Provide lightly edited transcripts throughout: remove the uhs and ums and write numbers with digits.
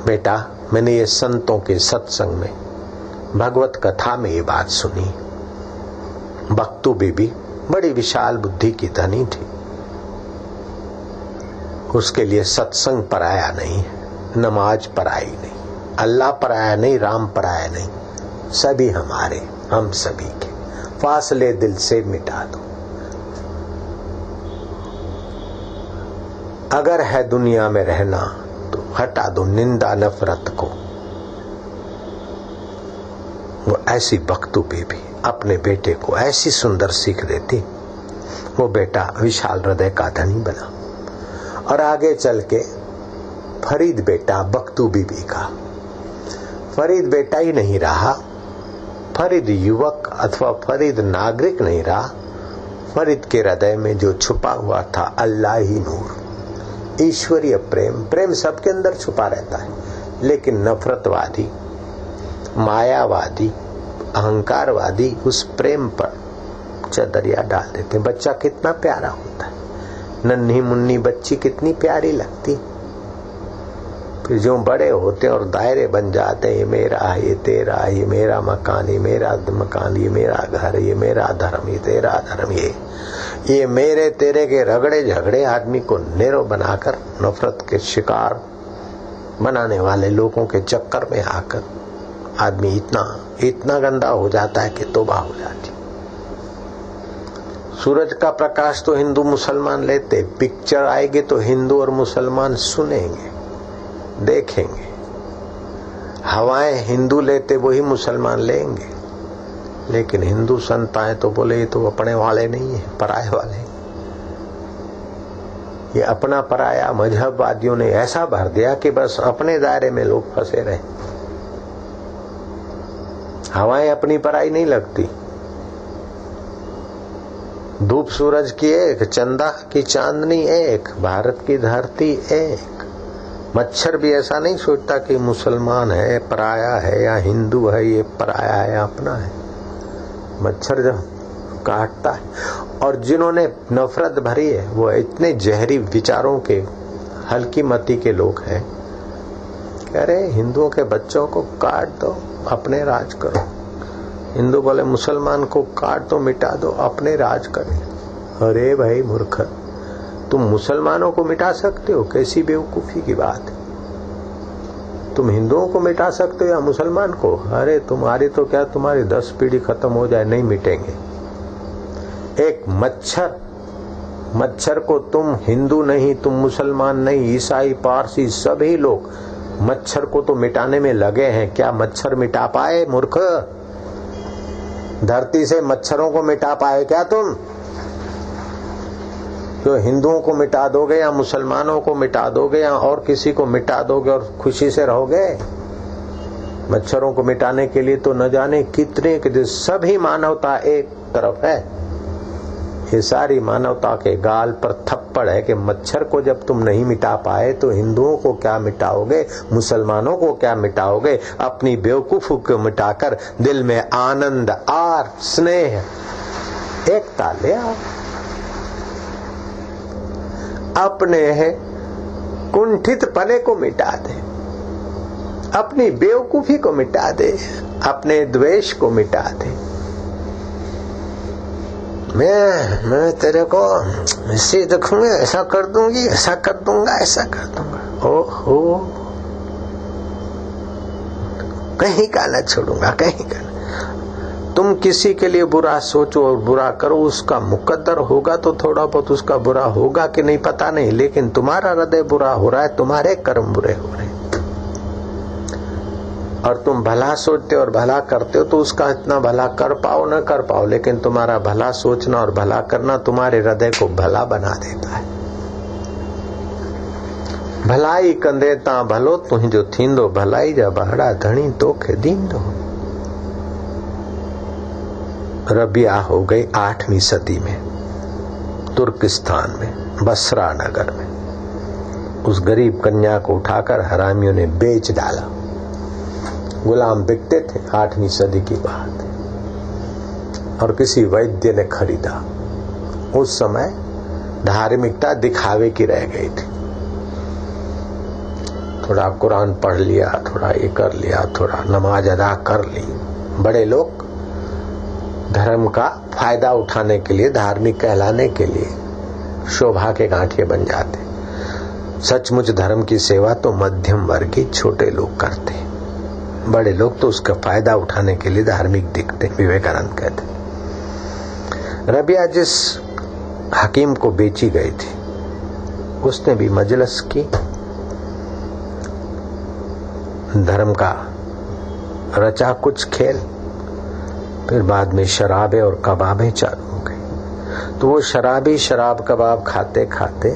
बेटा, मैंने ये संतों के सत्संग में, भगवत कथा में ये बात सुनी। बख्तू बीबी बड़ी विशाल बुद्धि की धनी थी, उसके लिए सत्संग पराया नहीं, नमाज पराई नहीं, अल्लाह पराया नहीं, राम पराया नहीं, सभी हमारे, हम सभी के, फासले दिल से मिटा दो। अगर है दुनिया में रहना तो हटा दो निंदा नफरत को। वो ऐसी बख्तू बीबी अपने बेटे को ऐसी सुंदर सीख देती, वो बेटा विशाल हृदय का धनी बना। और आगे चल के फरीद बेटा बख्तू बीबी का, फरीद बेटा ही नहीं रहा, फरीद युवक अथवा फरीद नागरिक नहीं रहा, फरीद के हृदय में जो छुपा हुआ था अल्लाह ही नूर, ईश्वरीय प्रेम। प्रेम सबके अंदर छुपा रहता है, लेकिन नफरतवादी, मायावादी, अहंकारवादी उस प्रेम पर चदरिया डाल देते। बच्चा कितना प्यारा होता है, नन्ही मुन्नी बच्ची कितनी प्यारी लगती, फिर जो बड़े होते और दायरे बन जाते हैं, ये मेरा, ये तेरा, ये मेरा मकान, ये मेरा मकान, ये मेरा घर, ये मेरा धर्म, ये तेरा धर्म, ये मेरे तेरे के रगड़े झगड़े आदमी को नेरो बनाकर नफरत के शिकार बनाने वाले लोगों के चक्कर में आकर आदमी इतना गंदा हो जाता है कि तौबा हो जाती। सूरज का प्रकाश तो हिंदू मुसलमान लेते, पिक्चर आएगी तो हिंदू और मुसलमान सुनेंगे, देखेंगे। हवाएं हिंदू लेते, वही मुसलमान लेंगे। लेकिन हिंदू संत आए तो बोले ये तो अपने वाले नहीं है, पराये वाले। ये अपना पराया मजहबवादियों ने ऐसा भर दिया कि बस अपने दायरे में लोग फंसे रहे। हवाएं अपनी पराई नहीं लगती। धूप सूरज की एक, चंदा की चांदनी एक, भारत की धरती एक। मच्छर भी ऐसा नहीं सोचता कि मुसलमान है पराया है या हिंदू है ये पराया है या अपना है। मच्छर जब काटता है, और जिन्होंने नफरत भरी है वो इतने जहरी विचारों के, हल्की मती के लोग हैं। कह रहे हिंदुओं के बच्चों को काट दो, अपने राज करो। हिंदू बोले मुसलमान को काट दो, मिटा दो, अपने राज करें। अरे भाई मूर्ख, तुम मुसलमानों को मिटा सकते हो? कैसी बेवकूफी की बात है। तुम हिंदुओं को मिटा सकते हो या मुसलमान को? अरे तुम्हारी तो क्या, तुम्हारी 10 पीढ़ी खत्म हो जाए नहीं मिटेंगे। एक मच्छर को तुम हिंदू नहीं, तुम मुसलमान नहीं, ईसाई, पारसी, सभी लोग मच्छर को तो मिटाने में लगे हैं। क्या मच्छर मिटा पाए? मूर्ख, धरती से मच्छरों को मिटा पाए क्या तुम? जो हिंदुओं को मिटा दोगे या मुसलमानों को मिटा दोगे या और किसी को मिटा दोगे और खुशी से रहोगे? मच्छरों को मिटाने के लिए तो न जाने कितने के, सभी मानवता एक तरफ है। ये सारी मानवता के गाल पर थप्पड़ है कि मच्छर को जब तुम नहीं मिटा पाए तो हिंदुओं को क्या मिटाओगे, मुसलमानों को क्या मिटाओगे? अपनी बेवकूफी को मिटाकर दिल में आनंद, आर, स्नेह, एकता ले आओ। अपने कुंठित पने को मिटा दे, अपनी बेवकूफी को मिटा दे, अपने द्वेष को मिटा दे। मैं तेरे को ऐसे देखूंगा, ऐसा कर दूंगी, ऐसा कर दूंगा, ऐसा कर दूंगा। ओहो, कहीं का न छोड़ूंगा, कहीं का। तुम किसी के लिए बुरा सोचो और बुरा करो, उसका मुकद्दर होगा तो थोड़ा बहुत उसका बुरा होगा कि नहीं पता नहीं, लेकिन तुम्हारा हृदय बुरा हो रहा है, तुम्हारे कर्म बुरे हो रहे हैं। और तुम भला सोचते और भला करते हो तो उसका इतना भला कर पाओ न कर पाओ, लेकिन तुम्हारा भला सोचना और भला करना तुम्हारे हृदय को भला बना देता है। भलाई कंदे ता भलो तुझो थींदो, भलाई जा बहड़ा धनी तोखे दींदो। रबिया हो गई 8वीं सदी में, तुर्किस्तान में, बसरा नगर में। उस गरीब कन्या को उठाकर हरामियों ने बेच डाला। गुलाम बिकते थे, 8वीं सदी की बात है। और किसी वैद्य ने खरीदा। उस समय धार्मिकता दिखावे की रह गई थी। थोड़ा कुरान पढ़ लिया, थोड़ा ये कर लिया, थोड़ा नमाज अदा कर ली। बड़े लोग धर्म का फायदा उठाने के लिए, धार्मिक कहलाने के लिए शोभा के गांठिए बन जाते। सचमुच धर्म की सेवा तो मध्यम वर्गीय छोटे लोग करते, बड़े लोग तो उसका फायदा उठाने के लिए धार्मिक दिखते। विवेकानंद कहते रबिया जिस हकीम को बेची गई थी उसने भी मजलिस की, धर्म का रचा कुछ खेल, फिर बाद में शराबे और कबाबें चालू हो गई। तो वो शराबी शराब कबाब खाते खाते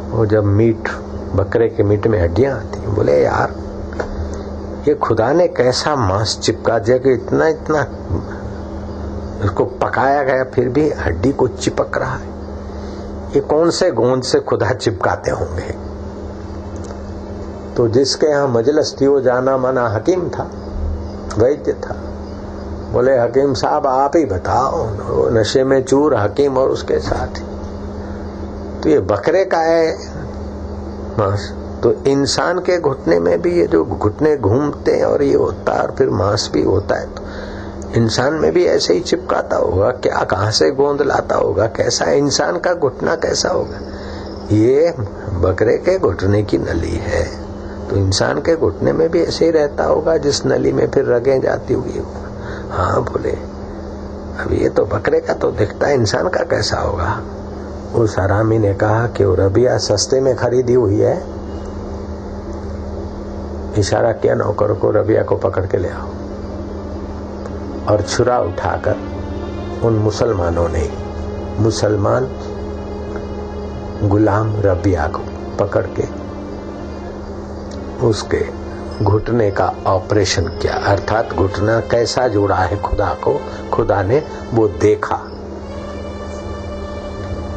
वो जब मीट, बकरे के मीट में हड्डियां आती, बोले यार ये खुदा ने कैसा मांस चिपका दिया कि इतना इतना इसको पकाया गया फिर भी हड्डी को चिपक रहा है। ये कौन से गोंद से खुदा चिपकाते होंगे। तो जिसके यहाँ मजलिस थी वो जाना माना हकीम था, वैद्य था। बोले हकीम साहब आप ही बताओ, वो नशे में चूर हकीम और उसके साथ ही, तो ये बकरे का है मांस, तो इंसान के घुटने में भी ये जो घुटने घूमते हैं और ये होता है और फिर मांस भी होता है, तो इंसान में भी ऐसे ही चिपकाता होगा क्या? कहाँ से गोंद लाता होगा? कैसा इंसान का घुटना कैसा होगा? ये बकरे के घुटने की नली है, तो इंसान के घुटने में भी ऐसे ही रहता होगा जिस नली में फिर रगें जाती हुई। हाँ बोले अब ये तो बकरे का तो दिखता है, इंसान का कैसा होगा? उस हरामी ने कहा कि वो रबिया सस्ते में खरीदी हुई है। इशारा किया नौकर को, रबिया को पकड़ के ले आओ। और छुरा उठाकर उन मुसलमानों ने, मुसलमान गुलाम रबिया को पकड़ के उसके घुटने का ऑपरेशन किया। अर्थात घुटना कैसा जुड़ा है खुदा को, खुदा ने वो देखा।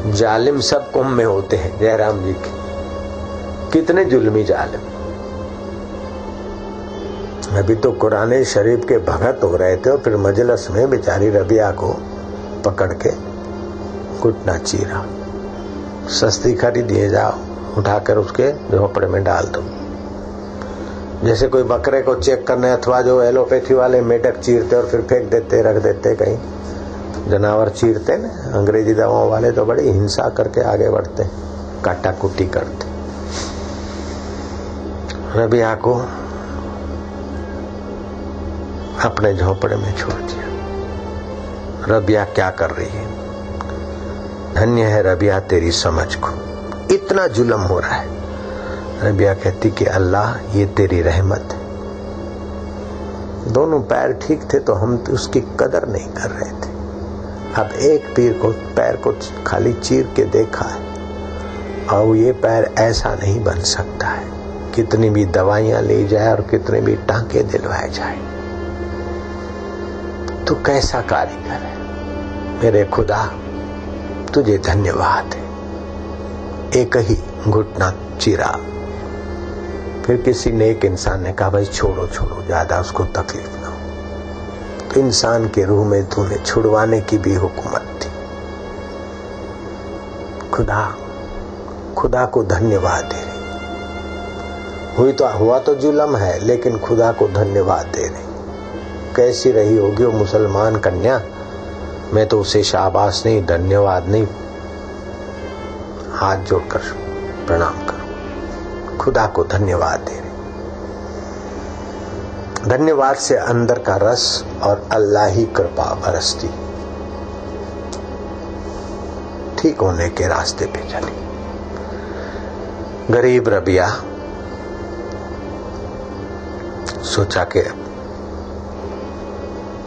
जालिम सब कुंभ में होते हैं, जयराम जी के कितने जुल्मी जालिम। अभी तो कुरान शरीफ के भगत हो रहे थे और फिर मजलिस में बेचारी रबिया को पकड़ के घुटना चीरा। सस्ती खरीदिए, जाओ उठाकर उसके झोपड़े में डाल दो। जैसे कोई बकरे को चेक करने, अथवा जो एलोपैथी वाले मेढक चीरते और फिर फेंक देते, रख देते कहीं, जानवर चीरते ना, अंग्रेजी दवाओं वाले तो बड़ी हिंसा करके आगे बढ़ते, काटा कुटी करते। रबिया को अपने झोपड़े में छोड़ दिया। रबिया क्या कर रही है? धन्य है रबिया तेरी समझ को, इतना जुल्म हो रहा है। रबिया कहती कि अल्लाह ये तेरी रहमत है। दोनों पैर ठीक थे तो हम उसकी कदर नहीं कर रहे थे। अब एक पैर को खाली चीर के देखा है और ये पैर ऐसा नहीं बन सकता है, कितनी भी दवाइयां ली जाए और कितने भी टांके दिलवाए जाए। तू कैसा कारीगर है मेरे खुदा, तुझे धन्यवाद है। एक ही घुटना चीरा। फिर किसी नेक इंसान ने कहा भाई छोड़ो छोड़ो, ज्यादा उसको तकलीफ ना हो। तो इंसान के रूह में तूने छुड़वाने की भी हुकूमत थी। खुदा को धन्यवाद दे रही। हुआ तो जुल्म है, लेकिन खुदा को धन्यवाद दे रही। कैसी रही होगी वो मुसलमान कन्या, मैं तो उसे शाबाश नहीं, धन्यवाद नहीं, हाथ जोड़कर प्रणाम करूं। खुदा को धन्यवाद दे रहे। धन्यवाद से अंदर का रस और अल्लाह ही कृपा बरसती, ठीक होने के रास्ते पे चली। गरीब रबिया सोचा कि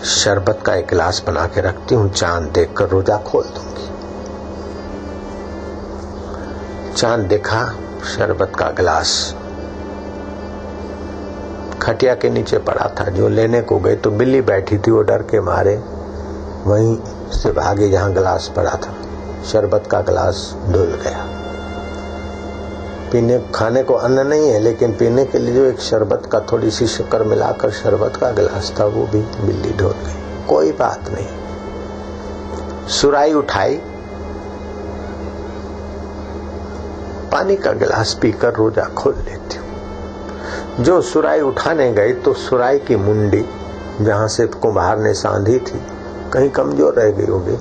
शरबत का एक गिलास बना के रखती हूं, चांद देखकर रोजा खोल दूंगी। चांद देखा, शरबत का गिलास खटिया के नीचे पड़ा था। जो लेने को गए तो बिल्ली बैठी थी, वो डर के मारे वहीं से भागे जहां गिलास पड़ा था। शरबत का गिलास धुल गया। पीने खाने को अन्न नहीं है, लेकिन पीने के लिए जो एक शरबत का थोड़ी सी शक्कर मिलाकर शरबत का गिलास था, वो भी बिल्ली ढोल गई। कोई बात नहीं। सुराई उठाई, पानी का गिलास पीकर रोजा खोल लेती हूँ। जो सुराई उठाने गई तो सुराई की मुंडी जहां से कुम्हार ने सांधी थी कहीं कमजोर रह गई होगी,